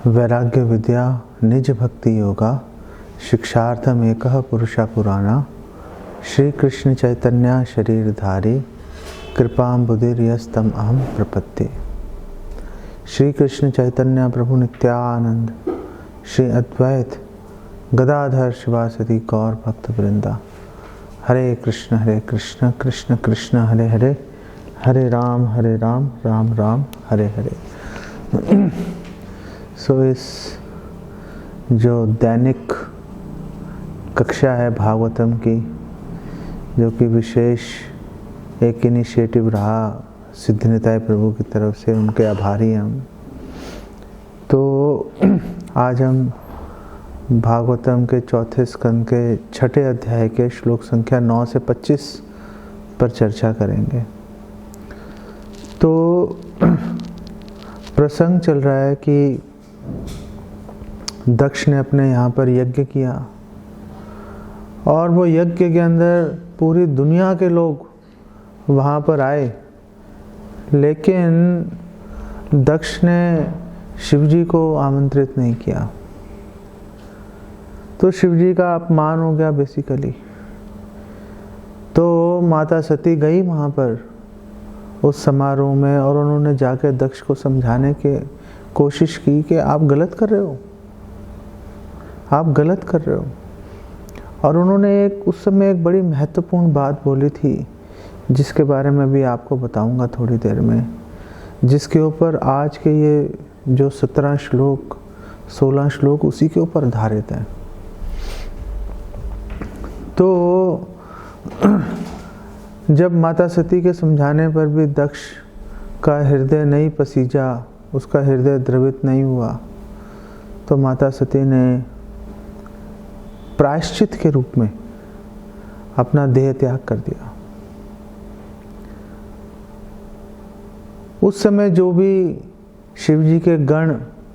वैराग्य विद्या निज भक्ति योगा शिक्षार्थम एकः पुरुषः पुराणा श्री कृष्ण चैतन्य शरीरधारी कृपां बुधिर्यस्तम अहम प्रपत्ति। श्री कृष्ण चैतन्य प्रभु नित्यानंद श्री अद्वैत गदाधर शिवासदि गौर भक्त वृंदा। हरे कृष्ण कृष्ण कृष्ण हरे हरे, हरे राम राम राम हरे हरे। इस जो दैनिक कक्षा है भागवतम की, जो कि विशेष एक इनिशिएटिव रहा सिद्धिनिताय प्रभु की तरफ से, उनके आभारी हैं हम। तो आज हम भागवतम के चौथे स्कंद के छठे अध्याय के श्लोक संख्या 9 से 25 पर चर्चा करेंगे। तो प्रसंग चल रहा है कि दक्ष ने अपने यहाँ पर यज्ञ किया और वो यज्ञ के अंदर पूरी दुनिया के लोग वहाँ पर आए, लेकिन दक्ष ने शिवजी को आमंत्रित नहीं किया। तो शिवजी का अपमान हो गया बेसिकली। तो माता सती गई वहाँ पर उस समारोह में और उन्होंने जाकर दक्ष को समझाने के कोशिश की कि आप गलत कर रहे हो, आप गलत कर रहे हो। और उन्होंने उस समय एक बड़ी महत्वपूर्ण बात बोली थी, जिसके बारे में भी आपको बताऊंगा थोड़ी देर में, जिसके ऊपर आज के ये जो 17 श्लोक 16 श्लोक उसी के ऊपर आधारित हैं। तो जब माता सती के समझाने पर भी दक्ष का हृदय नहीं पसीजा, उसका हृदय द्रवित नहीं हुआ, तो माता सती ने प्रायश्चित के रूप में अपना देह त्याग कर दिया। उस समय जो भी शिवजी के गण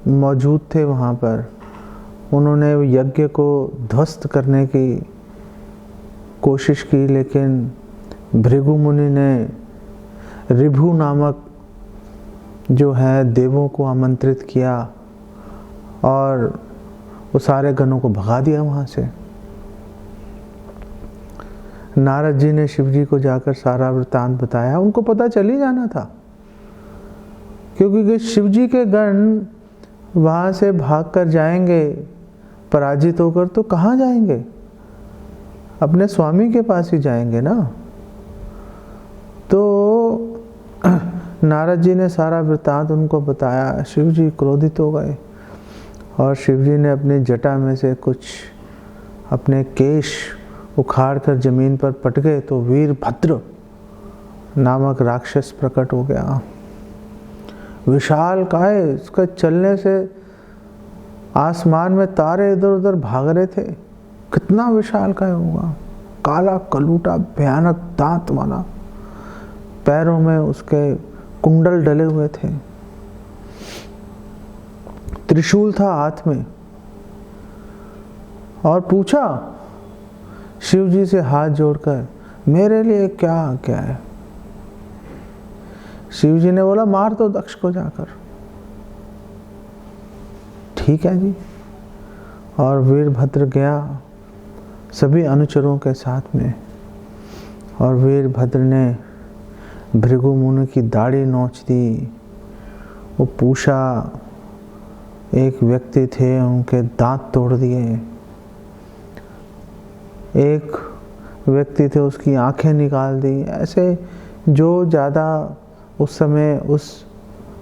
मौजूद थे वहाँ पर, उन्होंने यज्ञ को ध्वस्त करने की कोशिश की, लेकिन भृगु मुनि ने ऋभु नामक जो है देवों को आमंत्रित किया और वो सारे गणों को भगा दिया वहाँ से। नारद जी ने शिवजी को जाकर सारा वृत्तांत बताया। उनको पता चल ही जाना था, क्योंकि शिवजी के गण वहाँ से भाग कर जाएंगे पराजित होकर, तो कहाँ जाएंगे? अपने स्वामी के पास ही जाएंगे ना। तो नारद जी ने सारा वृत्तांत उनको बताया। शिवजी क्रोधित हो गए और शिवजी ने अपनी जटा में से कुछ अपने केश उखाड़ कर जमीन पर पट गए, तो वीरभद्र नामक राक्षस प्रकट हो गया। विशाल काय, उसका चलने से आसमान में तारे इधर उधर भाग रहे थे। कितना विशाल काय होगा, काला कलूटा भयानक दांत वाला, पैरों में उसके कुंडल डले हुए थे, त्रिशूल था हाथ में। और पूछा शिवजी से हाथ जोड़कर, मेरे लिए क्या क्या है? शिवजी ने बोला, मार दो दक्ष को जाकर। ठीक है जी। और वीरभद्र गया सभी अनुचरों के साथ में, और वीरभद्र ने भृगु मुनि की दाढ़ी नोच दी। वो पूछा, एक व्यक्ति थे, उनके दांत तोड़ दिए। एक व्यक्ति थे, उसकी आंखें निकाल दी। ऐसे जो ज़्यादा उस समय उस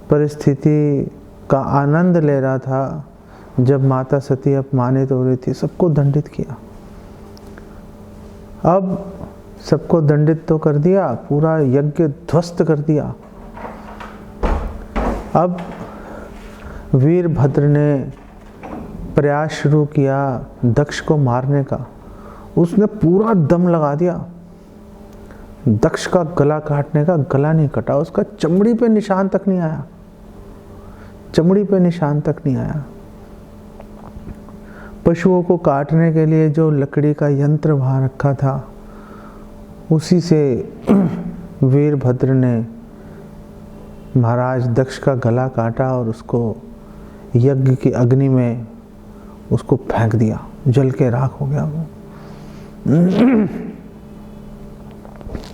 परिस्थिति का आनंद ले रहा था, जब माता सती अपमानित हो रही थी, सबको दंडित किया। अब सबको दंडित तो कर दिया, पूरा यज्ञ ध्वस्त कर दिया। अब वीरभद्र ने प्रयास शुरू किया दक्ष को मारने का। उसने पूरा दम लगा दिया दक्ष का गला काटने का। गला नहीं कटा, उसका चमड़ी पे निशान तक नहीं आया, चमड़ी पे निशान तक नहीं आया। पशुओं को काटने के लिए जो लकड़ी का यंत्र वहाँ रखा था, उसी से वीरभद्र ने महाराज दक्ष का गला काटा और उसको यज्ञ की अग्नि में उसको फेंक दिया, जल के राख हो गया वो।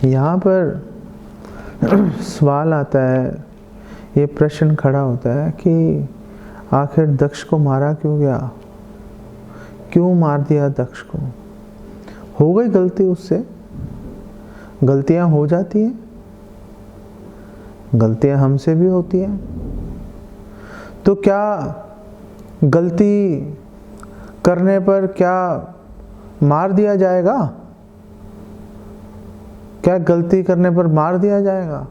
यहाँ पर सवाल आता है, ये प्रश्न खड़ा होता है कि आखिर दक्ष को मारा क्यों गया, क्यों मार दिया दक्ष को? हो गई गलती उससे, गलतियां हो जाती हैं, गलतियां हमसे भी होती हैं। तो क्या गलती करने पर क्या मार दिया जाएगा? क्या गलती करने पर मार दिया जाएगा?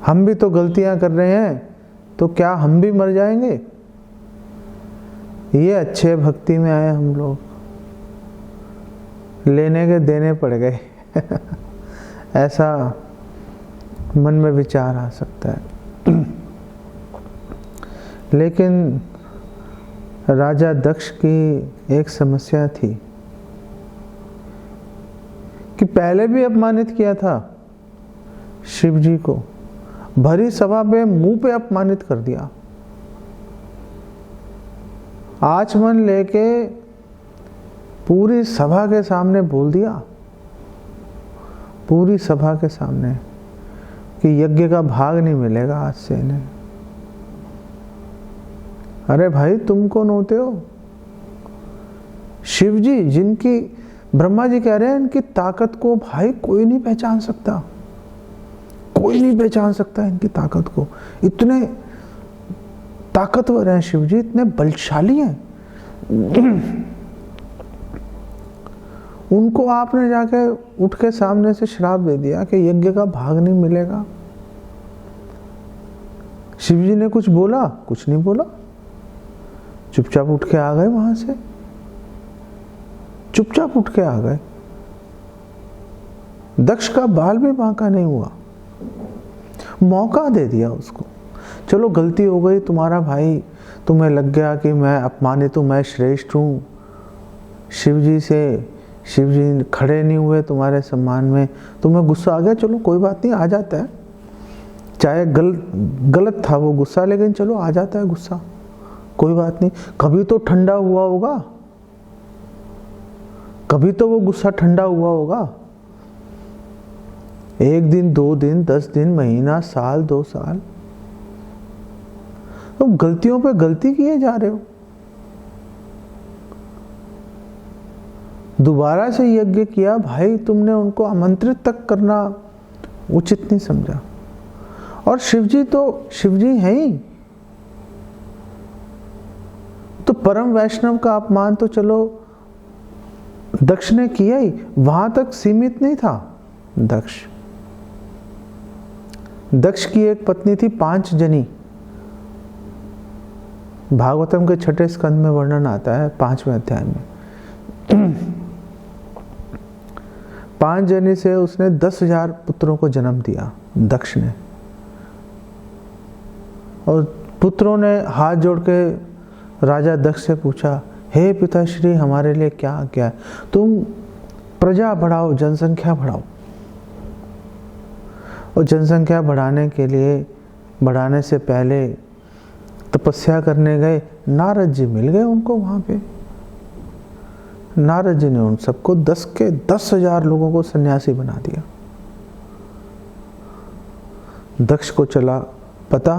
हम भी तो गलतियां कर रहे हैं, तो क्या हम भी मर जाएंगे? ये अच्छे भक्ति में आए हम लोग, लेने के देने पड़ गए। ऐसा मन में विचार आ सकता है। लेकिन राजा दक्ष की एक समस्या थी कि पहले भी अपमानित किया था शिव जी को, भरी सभा में मुंह पे अपमानित कर दिया, आचमन लेके पूरी सभा के सामने बोल दिया, पूरी सभा के सामने, कि यज्ञ का भाग नहीं मिलेगा आज से इन्हें। अरे भाई तुम कौन होते हो? शिव जी, जिनकी ब्रह्मा जी कह रहे हैं इनकी ताकत को भाई कोई नहीं पहचान सकता, कोई नहीं पहचान सकता इनकी ताकत को। इतने ताकतवर हैं शिव जी, इतने बलशाली हैं। उनको आपने जाके उठ के सामने से श्राप दे दिया कि यज्ञ का भाग नहीं मिलेगा। शिव जी ने कुछ बोला? कुछ नहीं बोला, चुपचाप उठ के आ गए वहां से, चुपचाप उठ के आ गए। दक्ष का बाल भी बांका नहीं हुआ, मौका दे दिया उसको। चलो गलती हो गई, तुम्हारा भाई, तुम्हें लग गया कि मैं अपमानित हूं, मैं श्रेष्ठ हूं, शिव जी से, शिव जी खड़े नहीं हुए तुम्हारे सम्मान में, तुम्हें गुस्सा आ गया, चलो कोई बात नहीं, आ जाता है, चाहे गलत था वो गुस्सा, लेकिन चलो आ जाता है गुस्सा, कोई बात नहीं। कभी तो ठंडा हुआ होगा, कभी तो वो गुस्सा ठंडा हुआ होगा। 1 दिन, 2 दिन, 10 दिन, महीना, साल, 2 साल, तो गलतियों पे गलती किए जा रहे हो। दोबारा से यज्ञ किया भाई तुमने, उनको आमंत्रित तक करना उचित नहीं समझा। और शिवजी तो शिवजी हैं ही, तो परम वैष्णव का अपमान तो चलो दक्ष ने किया ही, वहां तक सीमित नहीं था दक्ष। दक्ष की एक पत्नी थी पांचजनी, भागवतम के 6ठे स्कंद में वर्णन आता है 5वें अध्याय में। 5 जनी से उसने 10,000 पुत्रों को जन्म दिया दक्ष ने, और पुत्रों ने हाथ जोड़ के राजा दक्ष से पूछा, हे पिताश्री हमारे लिए क्या आज्ञा है? तुम प्रजा बढ़ाओ, जनसंख्या बढ़ाओ। और जनसंख्या बढ़ाने के लिए, बढ़ाने से पहले तपस्या करने गए, नारद जी मिल गए उनको वहां पे। नारद जी ने उन सबको 10,000 लोगों को सन्यासी बना दिया। दक्ष को चला पता,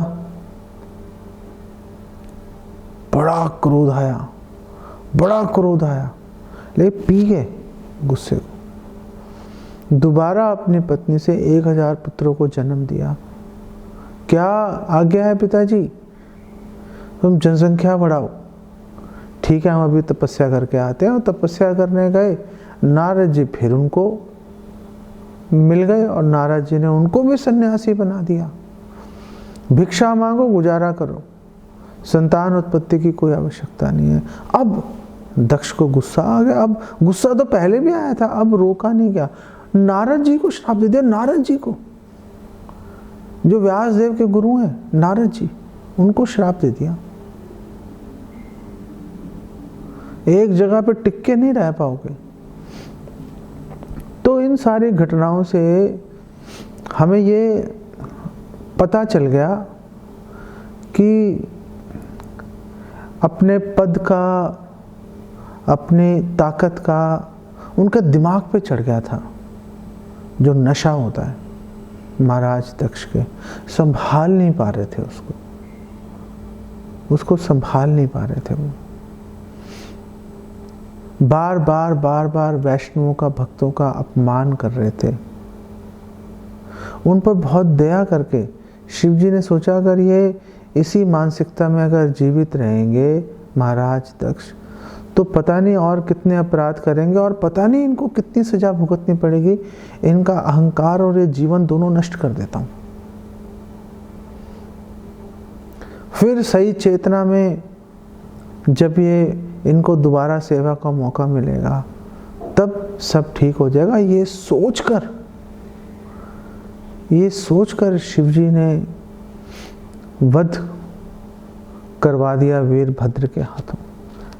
बड़ा क्रोध आया, बड़ा क्रोध आया, लेकिन पी गए गुस्से को। दोबारा अपनी पत्नी से 1,000 पुत्रों को जन्म दिया। क्या आज्ञा है पिताजी? तुम जनसंख्या बढ़ाओ। ठीक है, हम अभी तपस्या करके आते हैं। और तपस्या करने गए, नारद जी फिर उनको मिल गए और नारद जी ने उनको भी सन्यासी बना दिया। भिक्षा मांगो, गुजारा करो, संतान उत्पत्ति की कोई आवश्यकता नहीं है। अब दक्ष को गुस्सा आ गया। अब गुस्सा तो पहले भी आया था, अब रोका नहीं गया, नारद जी को श्राप दे दिया। नारद जी को, जो व्यास देव के गुरु हैं नारद जी, उनको श्राप दे दिया। एक जगह पे टिक के नहीं रह पाओगे। तो इन सारी घटनाओं से हमें ये पता चल गया कि अपने पद का, अपनी ताकत का उनके दिमाग पे चढ़ गया था, जो नशा होता है महाराज दक्ष के। संभाल नहीं पा रहे थे उसको संभाल नहीं पा रहे थे। वो बार बार वैष्णवों का, भक्तों का अपमान कर रहे थे। उन पर बहुत दया करके शिव जी ने सोचा, अगर ये इसी मानसिकता में अगर जीवित रहेंगे महाराज दक्ष, तो पता नहीं और कितने अपराध करेंगे और पता नहीं इनको कितनी सजा भुगतनी पड़ेगी। इनका अहंकार और ये जीवन दोनों नष्ट कर देता हूं। फिर सही चेतना में जब ये इनको दोबारा सेवा का मौका मिलेगा, तब सब ठीक हो जाएगा। ये सोचकर शिवजी ने वध करवा दिया वीरभद्र के हाथों।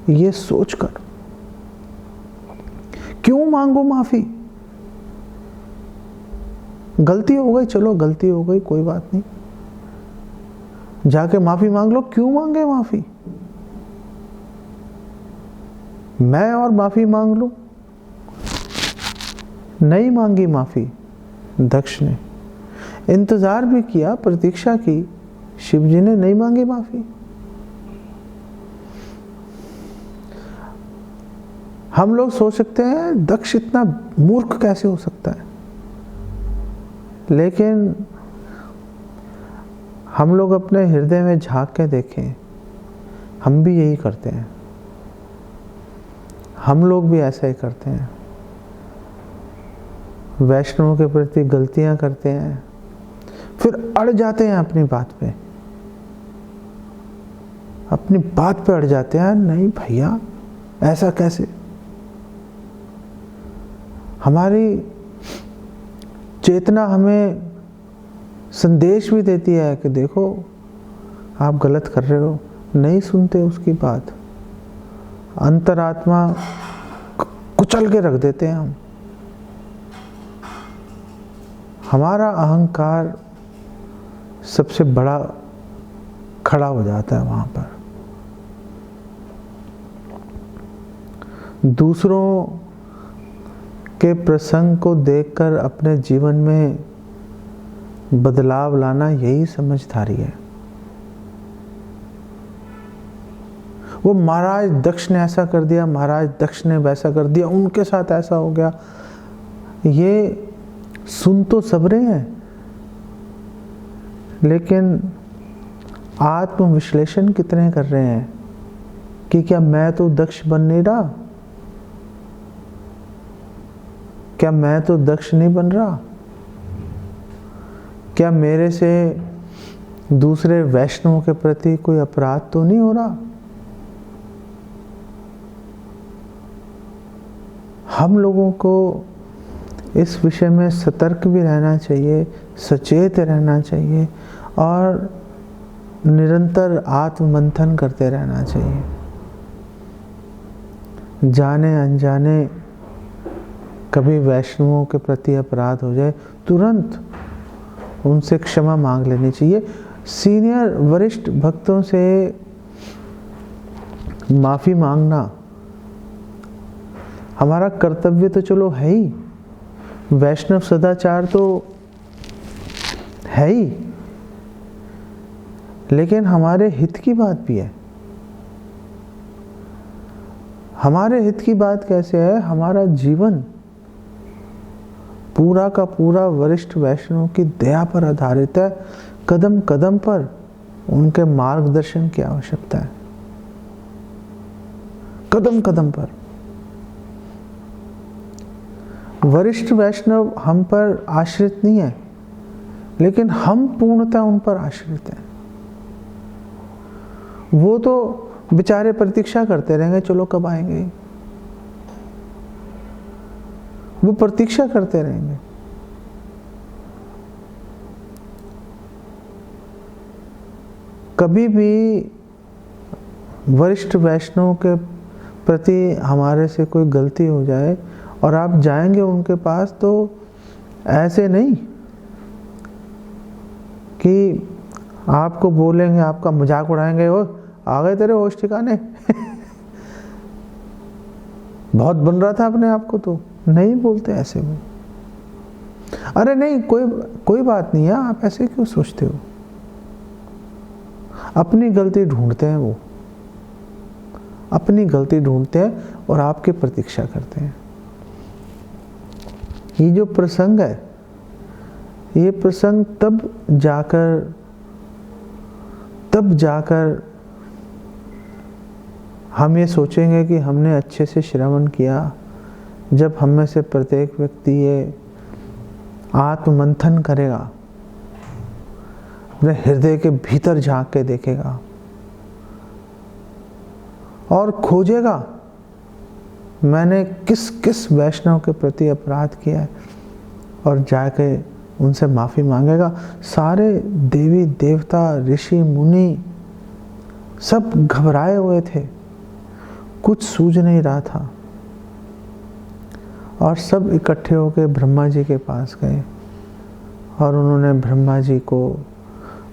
ये सोचकर, क्यों मांगो माफी? गलती हो गई, चलो गलती हो गई, कोई बात नहीं, जाके माफी मांग लो। क्यों मांगे माफी? मैं और माफी मांग लूं? नहीं मांगी माफी दक्ष ने। इंतजार भी किया, प्रतीक्षा की, शिव जी ने नहीं मांगी माफी। हम लोग सोच सकते हैं दक्ष इतना मूर्ख कैसे हो सकता है, लेकिन हम लोग अपने हृदय में झांक के देखें, हम भी यही करते हैं। हम लोग भी ऐसा ही करते हैं, वैष्णवों के प्रति गलतियां करते हैं, फिर अड़ जाते हैं अपनी बात पे, अपनी बात पे अड़ जाते हैं। नहीं भैया, ऐसा कैसे? हमारी चेतना हमें संदेश भी देती है कि देखो आप गलत कर रहे हो, नहीं सुनते उसकी बात। अंतरात्मा कुचल के रख देते हैं हम। हमारा अहंकार सबसे बड़ा खड़ा हो जाता है वहां पर। दूसरों के प्रसंग को देखकर अपने जीवन में बदलाव लाना, यही समझदारी है। वो महाराज दक्ष ने ऐसा कर दिया, महाराज दक्ष ने वैसा कर दिया, उनके साथ ऐसा हो गया, ये सुन तो सब रहे हैं, लेकिन आत्मविश्लेषण कितने कर रहे हैं कि क्या मैं तो दक्ष बन नहीं रहा? क्या मैं तो दक्ष नहीं बन रहा? क्या मेरे से दूसरे वैष्णवों के प्रति कोई अपराध तो नहीं हो रहा? हम लोगों को इस विषय में सतर्क भी रहना चाहिए, सचेत रहना चाहिए और निरंतर आत्ममंथन करते रहना चाहिए। जाने अनजाने कभी वैष्णवों के प्रति अपराध हो जाए, तुरंत उनसे क्षमा मांग लेनी चाहिए। सीनियर वरिष्ठ भक्तों से माफी मांगना हमारा कर्तव्य तो चलो है ही, वैष्णव सदाचार तो है ही, लेकिन हमारे हित की बात भी है। हमारे हित की बात कैसे है? हमारा जीवन पूरा का पूरा वरिष्ठ वैष्णव की दया पर आधारित है। कदम कदम पर उनके मार्गदर्शन की आवश्यकता है, कदम कदम पर। वरिष्ठ वैष्णव हम पर आश्रित नहीं है, लेकिन हम पूर्णतः उन पर आश्रित हैं। वो तो बेचारे प्रतीक्षा करते रहेंगे, चलो कब आएंगे, वो प्रतीक्षा करते रहेंगे। कभी भी वरिष्ठ वैष्णव के प्रति हमारे से कोई गलती हो जाए और आप जाएंगे उनके पास, तो ऐसे नहीं कि आपको बोलेंगे, आपका मजाक उड़ाएंगे, वो आ गए तेरे होश ठिकाने बहुत बन रहा था अपने आप को। तो नहीं बोलते ऐसे में, अरे नहीं कोई बात नहीं है, आप ऐसे क्यों सोचते हो। अपनी गलती ढूंढते हैं, वो अपनी गलती ढूंढते हैं और आपकी प्रतीक्षा करते हैं। ये जो प्रसंग है, ये प्रसंग तब जाकर हम ये सोचेंगे कि हमने अच्छे से श्रवण किया, जब हम में से प्रत्येक व्यक्ति ये आत्ममंथन करेगा, अपने हृदय के भीतर झांक के देखेगा और खोजेगा मैंने किस किस वैष्णव के प्रति अपराध किया है, और जाके उनसे माफ़ी मांगेगा। सारे देवी देवता ऋषि मुनि सब घबराए हुए थे, कुछ सूझ नहीं रहा था, और सब इकट्ठे होकर ब्रह्मा जी के पास गए और उन्होंने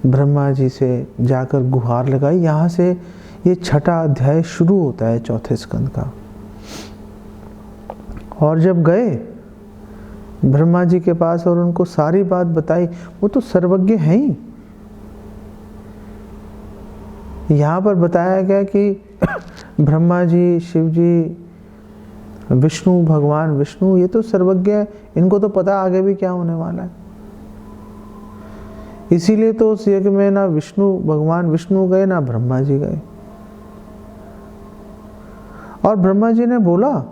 ब्रह्मा जी से जाकर गुहार लगाई। यहाँ से ये 6ठा अध्याय शुरू होता है 4थे स्कंद का। और जब गए ब्रह्मा जी के पास और उनको सारी बात बताई, वो तो सर्वज्ञ हैं ही। यहाँ पर बताया गया कि ब्रह्मा जी, शिव जी, विष्णु, भगवान विष्णु, ये तो सर्वज्ञ है, इनको तो पता आगे भी क्या होने वाला है। इसीलिए तो उस यज्ञ में ना भगवान विष्णु गए ना ब्रह्मा जी गए। और ब्रह्मा जी ने बोला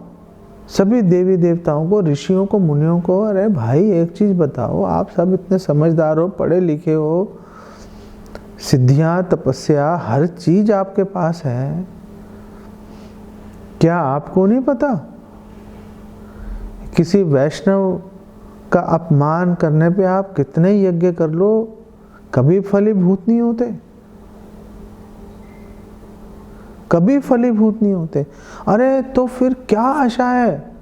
सभी देवी देवताओं को, ऋषियों को, मुनियों को, अरे भाई एक चीज बताओ, आप सब इतने समझदार हो, पढ़े लिखे हो, सिद्धियां, तपस्या, हर चीज आपके पास है, क्या आपको नहीं पता किसी वैष्णव का अपमान करने पे आप कितने यज्ञ कर लो, कभी फलीभूत नहीं होते, कभी फलीभूत नहीं होते। अरे तो फिर क्या आशा है,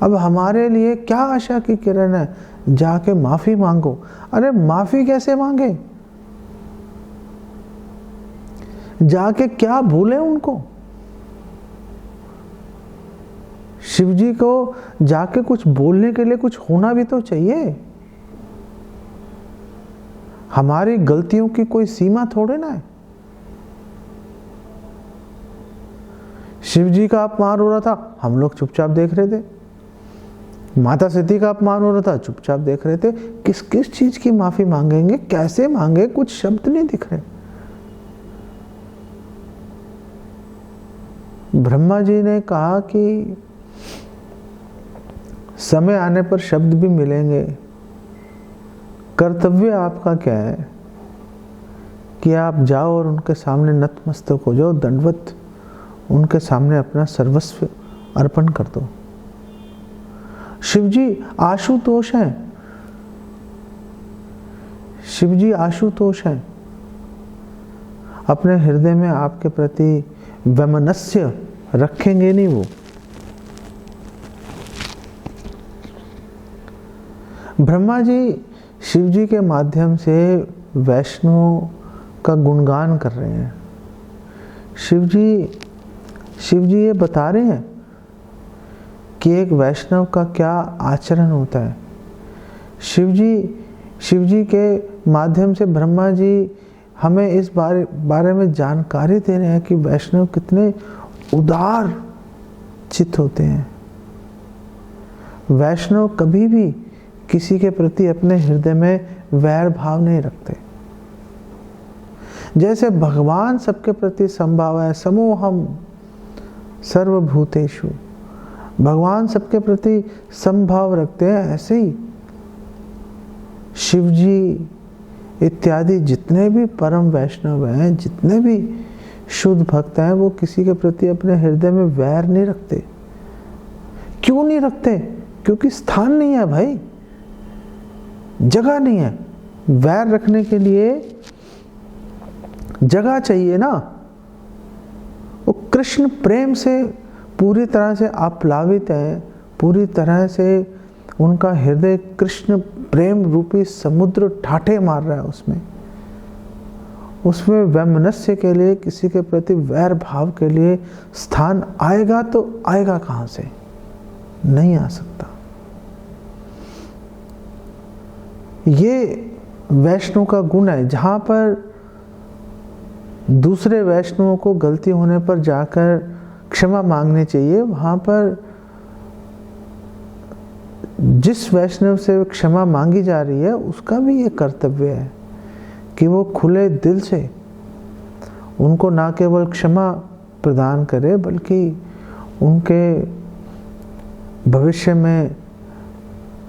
अब हमारे लिए क्या आशा की किरण है, जाके माफी मांगो। अरे माफी कैसे मांगे, जाके क्या भूले उनको। शिव जी को जाके कुछ बोलने के लिए कुछ होना भी तो चाहिए। हमारी गलतियों की कोई सीमा थोड़े ना है। शिव जी का अपमान हो रहा था, हम लोग चुपचाप देख रहे थे। माता सती का अपमान हो रहा था, चुपचाप देख रहे थे। किस किस चीज की माफी मांगेंगे, कैसे मांगे, कुछ शब्द नहीं दिख रहे। ब्रह्मा जी ने कहा कि समय आने पर शब्द भी मिलेंगे, कर्तव्य आपका क्या है कि आप जाओ और उनके सामने नतमस्तक हो जाओ, दंडवत उनके सामने अपना सर्वस्व अर्पण कर दो। शिवजी आशुतोष हैं, शिवजी आशुतोष हैं, अपने हृदय में आपके प्रति वैमनस्य रखेंगे नहीं। वो ब्रह्मा जी शिव जी के माध्यम से वैष्णव का गुणगान कर रहे हैं। शिव जी ये बता रहे हैं कि एक वैष्णव का क्या आचरण होता है। शिव जी के माध्यम से ब्रह्मा जी हमें इस बारे में जानकारी दे रहे हैं कि वैष्णव कितने उदार चित्त होते हैं। वैष्णव कभी भी किसी के प्रति अपने हृदय में वैर भाव नहीं रखते। जैसे भगवान सबके प्रति समभाव है, समोहम सर्वभूतेषु, भगवान सबके प्रति समभाव रखते हैं, ऐसे ही शिव जी इत्यादि जितने भी परम वैष्णव हैं, जितने भी शुद्ध भक्त हैं, वो किसी के प्रति अपने हृदय में वैर नहीं रखते। क्यों नहीं रखते? क्योंकि स्थान नहीं है भाई, जगह नहीं है। वैर रखने के लिए जगह चाहिए ना। वो कृष्ण प्रेम से पूरी तरह से आप्लावित है, पूरी तरह से उनका हृदय कृष्ण प्रेम रूपी समुद्र ठाठे मार रहा है। उसमें वैमनस्य के लिए, किसी के प्रति वैर भाव के लिए स्थान आएगा तो आएगा कहां से? नहीं आ सकता। ये वैष्णव का गुण है। जहां पर दूसरे वैष्णवों को गलती होने पर जाकर क्षमा मांगनी चाहिए, वहां पर जिस वैष्णव से क्षमा मांगी जा रही है उसका भी ये कर्तव्य है कि वो खुले दिल से उनको ना केवल क्षमा प्रदान करे, बल्कि उनके भविष्य में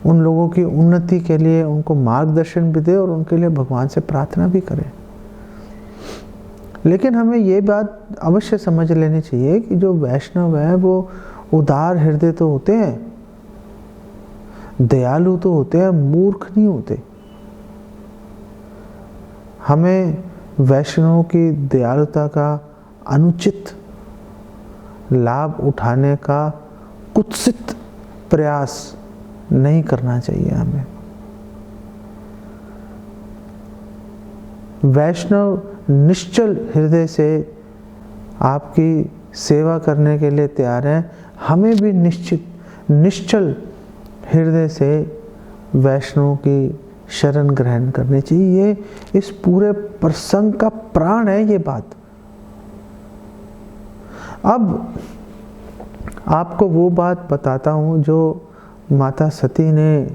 उन लोगों की उन्नति के लिए उनको मार्गदर्शन भी दे और उनके लिए भगवान से प्रार्थना भी करे। लेकिन हमें ये बात अवश्य समझ लेनी चाहिए कि जो वैष्णव है वो उदार हृदय तो होते हैं, दयालु तो होते हैं, मूर्ख नहीं होते। हमें वैष्णवों की दयालुता का अनुचित लाभ उठाने का कुत्सित प्रयास नहीं करना चाहिए। हमें वैष्णव निश्चल हृदय से आपकी सेवा करने के लिए तैयार है। हमें भी निश्चल हृदय से वैष्णव की शरण ग्रहण करनी चाहिए। ये इस पूरे प्रसंग का प्राण है ये बात। अब आपको वो बात बताता हूं जो माता सती ने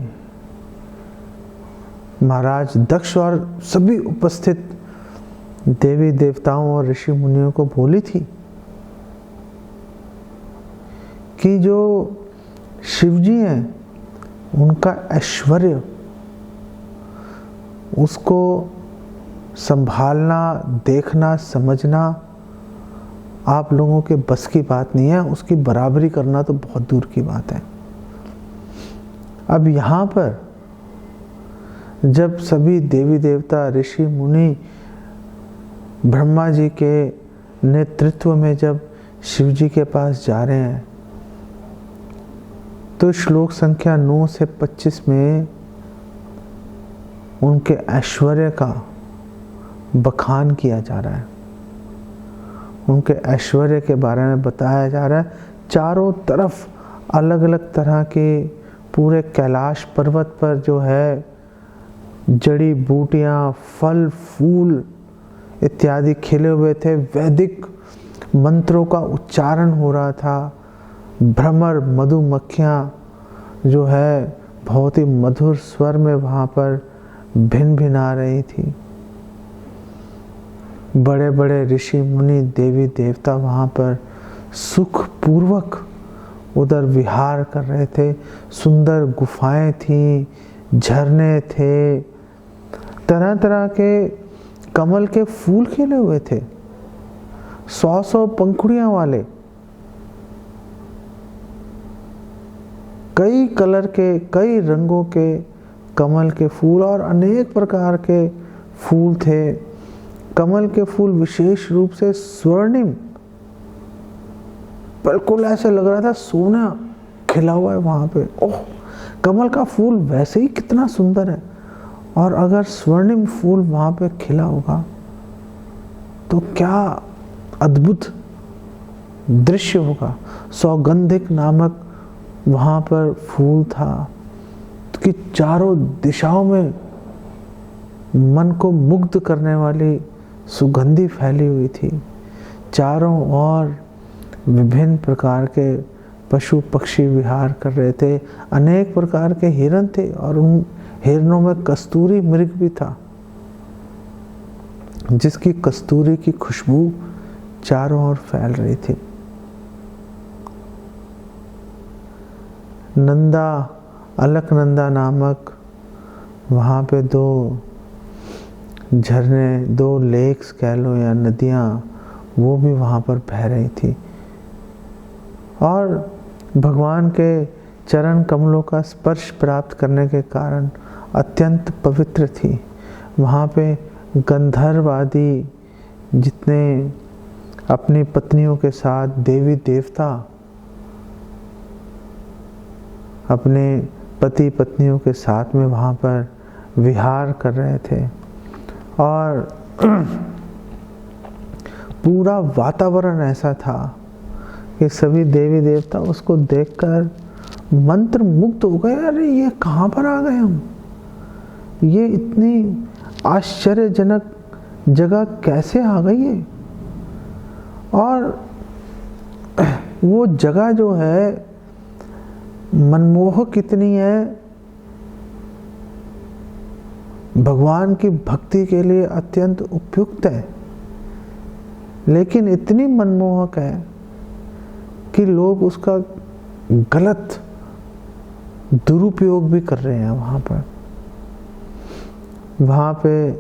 महाराज दक्ष और सभी उपस्थित देवी देवताओं और ऋषि मुनियों को बोली थी कि जो शिवजी हैं उनका ऐश्वर्य, उसको संभालना, देखना, समझना आप लोगों के बस की बात नहीं है। उसकी बराबरी करना तो बहुत दूर की बात है। अब यहाँ पर जब सभी देवी देवता, ऋषि मुनि ब्रह्मा जी के नेतृत्व में जब शिव जी के पास जा रहे हैं, तो श्लोक संख्या 9 से 25 में उनके ऐश्वर्य का बखान किया जा रहा है। उनके ऐश्वर्य के बारे में बताया जा रहा है। चारों तरफ अलग अलग तरह के पूरे कैलाश पर्वत पर जो है जड़ी बूटियां, फल फूल इत्यादि खिले हुए थे। वैदिक मंत्रों का उच्चारण हो रहा था। भ्रमर मधुमक्खियां जो है बहुत ही मधुर स्वर में वहां पर भिन भिना रही थी। बड़े बड़े ऋषि मुनि, देवी देवता वहां पर सुख पूर्वक उधर विहार कर रहे थे। सुंदर गुफाएं थी, झरने थे, तरह तरह के कमल के फूल खिले हुए थे, 100 पंखुड़ियां वाले, कई कलर के, कई रंगों के कमल के फूल और अनेक प्रकार के फूल थे। कमल के फूल विशेष रूप से स्वर्णिम, बिल्कुल ऐसे लग रहा था सोना खिला हुआ है वहां पे। ओह, कमल का फूल वैसे ही कितना सुंदर है, और अगर स्वर्णिम फूल वहां पे खिला होगा तो क्या अद्भुत दृश्य होगा। सौगंधिक नामक वहां पर फूल था कि चारों दिशाओं में मन को मुग्ध करने वाली सुगंधी फैली हुई थी। चारों ओर विभिन्न प्रकार के पशु पक्षी विहार कर रहे थे। अनेक प्रकार के हिरण थे और उन हिरणों में कस्तूरी मृग भी था, जिसकी कस्तूरी की खुशबू चारों ओर फैल रही थी। नंदा, अलकनंदा नामक वहाँ पे 2 झरने, 2 लेक्स कह लो या नदियाँ, वो भी वहाँ पर बह रही थी और भगवान के चरण कमलों का स्पर्श प्राप्त करने के कारण अत्यंत पवित्र थी। वहाँ पे गंधर्व आदि जितने अपनी पत्नियों के साथ देवी देवता अपने पति पत्नियों के साथ में वहाँ पर विहार कर रहे थे और पूरा वातावरण ऐसा था कि सभी देवी देवता उसको देखकर मंत्र मुग्ध हो गए। अरे ये कहाँ पर आ गए हम, ये इतनी आश्चर्यजनक जगह कैसे आ गई है। और वो जगह जो है मनमोहक कितनी है, भगवान की भक्ति के लिए अत्यंत उपयुक्त है, लेकिन इतनी मनमोहक है कि लोग उसका गलत दुरुपयोग भी कर रहे हैं। वहाँ पे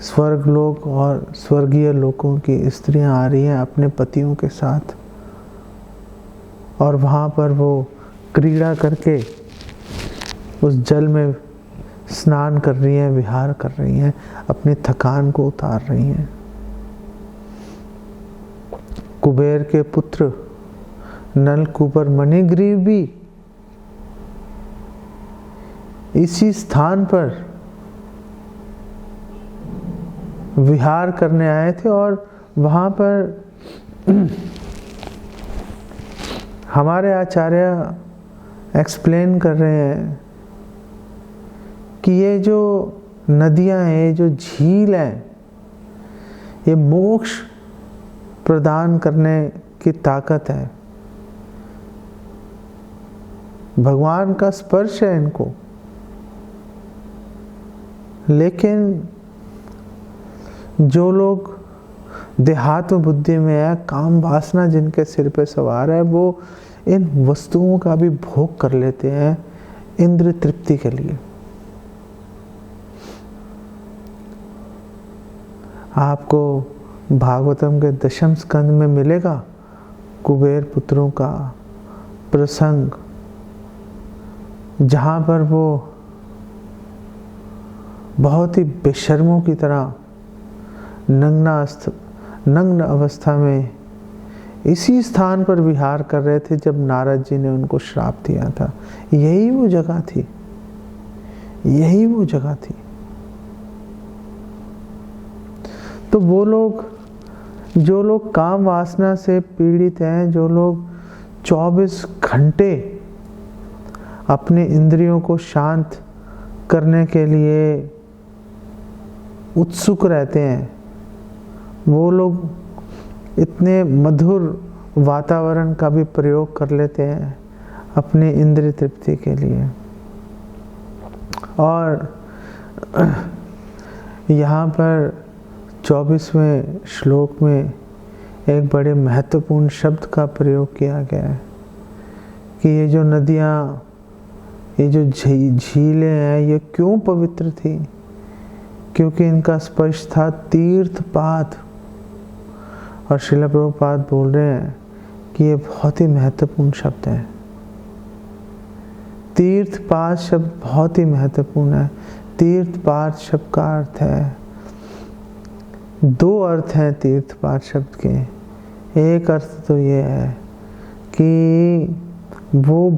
स्वर्ग लोक और स्वर्गीय लोकों की स्त्रियां आ रही हैं अपने पतियों के साथ, और वहाँ पर वो क्रीड़ा करके उस जल में स्नान कर रही हैं, विहार कर रही हैं, अपनी थकान को उतार रही हैं। कुबेर के पुत्र नलकूबर मणिग्रीव भी इसी स्थान पर विहार करने आए थे। और वहाँ पर हमारे आचार्य एक्सप्लेन कर रहे हैं कि ये जो नदियाँ हैं, जो झील हैं, ये मोक्ष प्रदान करने की ताकत है। भगवान का स्पर्श है इनको, लेकिन जो लोग देहात्म बुद्धि में है, काम वासना जिनके सिर पे सवार है, वो इन वस्तुओं का भी भोग कर लेते हैं इंद्र तृप्ति के लिए। आपको भागवतम के 10वें स्कंद में मिलेगा कुबेर पुत्रों का प्रसंग, जहाँ पर वो बहुत ही बेशर्मों की तरह नग्न अवस्था में इसी स्थान पर विहार कर रहे थे जब नारद जी ने उनको श्राप दिया था। यही वो जगह थी, यही वो जगह थी। तो वो लोग, जो लोग काम वासना से पीड़ित हैं, जो लोग 24 घंटे अपने इंद्रियों को शांत करने के लिए उत्सुक रहते हैं, वो लोग इतने मधुर वातावरण का भी प्रयोग कर लेते हैं अपनी इंद्रिय तृप्ति के लिए। और यहाँ पर 24वें श्लोक में एक बड़े महत्वपूर्ण शब्द का प्रयोग किया गया है कि ये जो नदियाँ, ये जो झीलें हैं, ये क्यों पवित्र थी? क्योंकि इनका स्पर्श था तीर्थपाद। और श्रील प्रभुपाद बोल रहे हैं कि ये बहुत ही महत्वपूर्ण शब्द है। तीर्थपाद शब्द बहुत ही महत्वपूर्ण है। तीर्थपाद शब्द का अर्थ है, 2 अर्थ हैं तीर्थपाद शब्द के। एक अर्थ तो ये है कि वो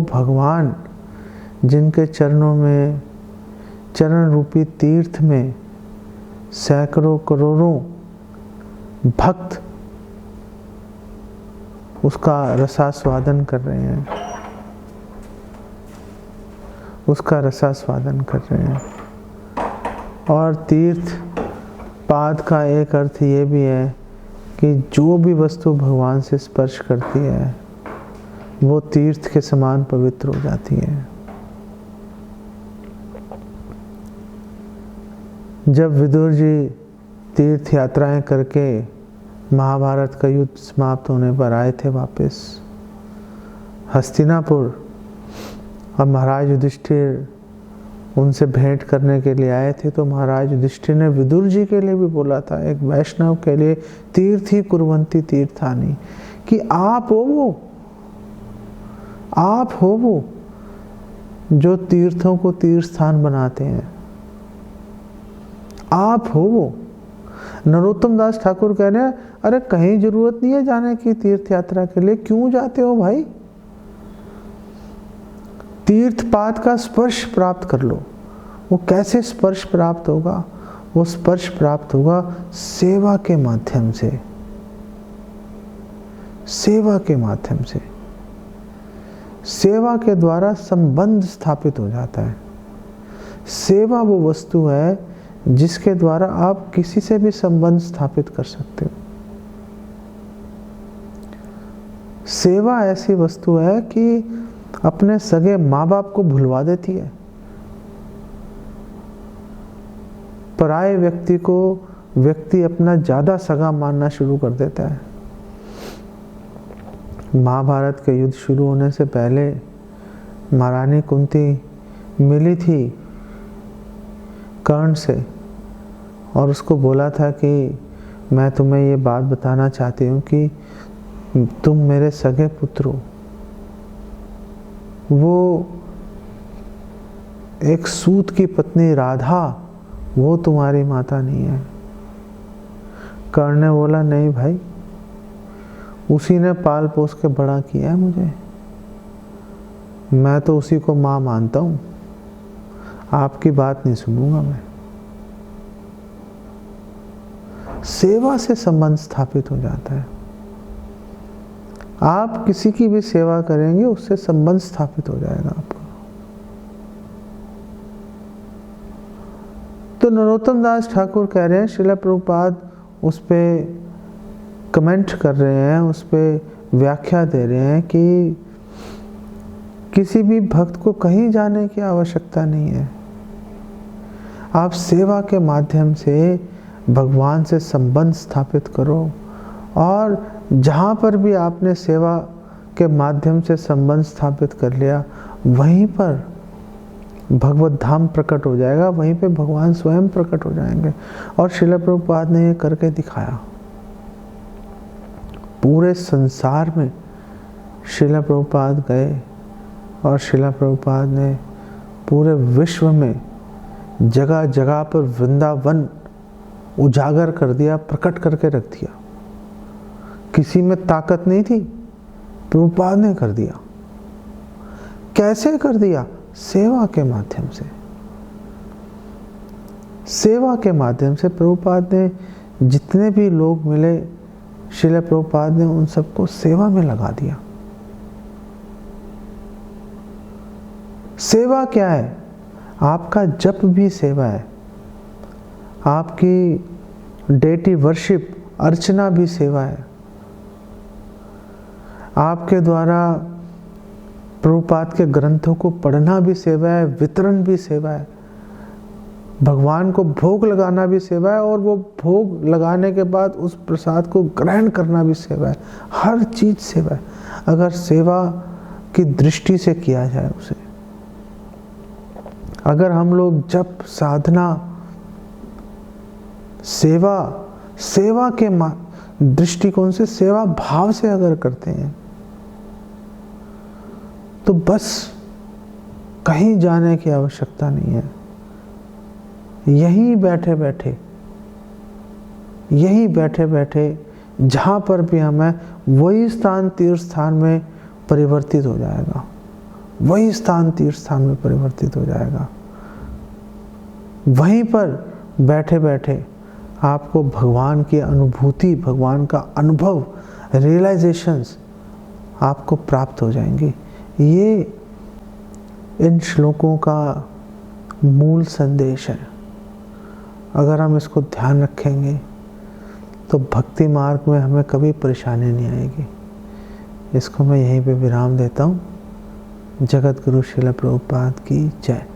भगवान जिनके चरणों में, चरण रूपी तीर्थ में सैकड़ों करोड़ों भक्त उसका रसास्वादन कर रहे हैं, उसका रसास्वादन कर रहे हैं। और तीर्थ पाद का एक अर्थ ये भी है कि जो भी वस्तु भगवान से स्पर्श करती है वो तीर्थ के समान पवित्र हो जाती है। जब विदुर जी तीर्थ यात्राएं करके महाभारत का युद्ध समाप्त होने पर आए थे वापस हस्तिनापुर, और महाराज युधिष्ठिर उनसे भेंट करने के लिए आए थे, तो महाराज युधिष्ठिर ने विदुर जी के लिए भी बोला था, एक वैष्णव के लिए, तीर्थ ही कुर्वन्ति तीर्थानि, कि आप हो वो जो तीर्थों को तीर्थ स्थान बनाते हैं, आप हो वो। नरोत्तम दास ठाकुर कह रहे हैं, अरे कहीं जरूरत नहीं है जाने की तीर्थ यात्रा के लिए, क्यों जाते हो भाई? तीर्थपाद का स्पर्श प्राप्त कर लो। वो कैसे स्पर्श प्राप्त होगा? वो स्पर्श प्राप्त होगा सेवा के माध्यम से, सेवा के माध्यम से। सेवा के द्वारा संबंध स्थापित हो जाता है। सेवा वो वस्तु है जिसके द्वारा आप किसी से भी संबंध स्थापित कर सकते हो। सेवा ऐसी वस्तु है कि अपने सगे माँ बाप को भुलवा देती है। पराये व्यक्ति को व्यक्ति अपना ज्यादा सगा मानना शुरू कर देता है। महाभारत के युद्ध शुरू होने से पहले महारानी कुंती मिली थी कर्ण से और उसको बोला था कि मैं तुम्हें ये बात बताना चाहती हूँ कि तुम मेरे सगे पुत्र हो। वो एक सूत की पत्नी राधा, वो तुम्हारी माता नहीं है। कर्ण ने बोला नहीं भाई, उसी ने पाल पोस के बड़ा किया है मुझे, मैं तो उसी को माँ मानता हूँ, आपकी बात नहीं सुनूंगा मैं। सेवा से संबंध स्थापित हो जाता है। आप किसी की भी सेवा करेंगे उससे संबंध स्थापित हो जाएगा आपका। तो नरोत्तम दास ठाकुर कह रहे हैं, श्रील प्रभुपाद उस पे कमेंट कर रहे हैं, उस पे व्याख्या दे रहे हैं कि किसी भी भक्त को कहीं जाने की आवश्यकता नहीं है। आप सेवा के माध्यम से भगवान से संबंध स्थापित करो और जहाँ पर भी आपने सेवा के माध्यम से संबंध स्थापित कर लिया वहीं पर भगवत धाम प्रकट हो जाएगा, वहीं पे भगवान स्वयं प्रकट हो जाएंगे। और श्रील प्रभुपाद ने ये करके दिखाया। पूरे संसार में श्रील प्रभुपाद गए और श्रील प्रभुपाद ने पूरे विश्व में जगह जगह पर वृंदावन उजागर कर दिया, प्रकट करके रख दिया। किसी में ताकत नहीं थी, प्रभुपाद ने कर दिया। कैसे कर दिया? सेवा के माध्यम से। सेवा के माध्यम से प्रभुपाद ने जितने भी लोग मिले, श्रील प्रभुपाद ने उन सबको सेवा में लगा दिया। सेवा क्या है? आपका जप भी सेवा है, आपकी डेटी वर्शिप अर्चना भी सेवा है, आपके द्वारा प्रभुपाद के ग्रंथों को पढ़ना भी सेवा है, वितरण भी सेवा है, भगवान को भोग लगाना भी सेवा है और वो भोग लगाने के बाद उस प्रसाद को ग्रहण करना भी सेवा है। हर चीज सेवा है अगर सेवा की दृष्टि से किया जाए उसे। अगर हम लोग जप साधना सेवा के दृष्टिकोण से, सेवा भाव से अगर करते हैं तो बस कहीं जाने की आवश्यकता नहीं है। यहीं बैठे बैठे जहां पर भी हम हैं वही स्थान तीर्थ स्थान में परिवर्तित हो जाएगा, वही स्थान तीर्थ स्थान में परिवर्तित हो जाएगा। वहीं पर बैठे बैठे आपको भगवान की अनुभूति, भगवान का अनुभव, रियलाइजेशंस आपको प्राप्त हो जाएंगी। ये इन श्लोकों का मूल संदेश है। अगर हम इसको ध्यान रखेंगे तो भक्ति मार्ग में हमें कभी परेशानी नहीं आएगी। इसको मैं यहीं पे विराम देता हूँ। जगत गुरु श्रील प्रभुपाद की जय।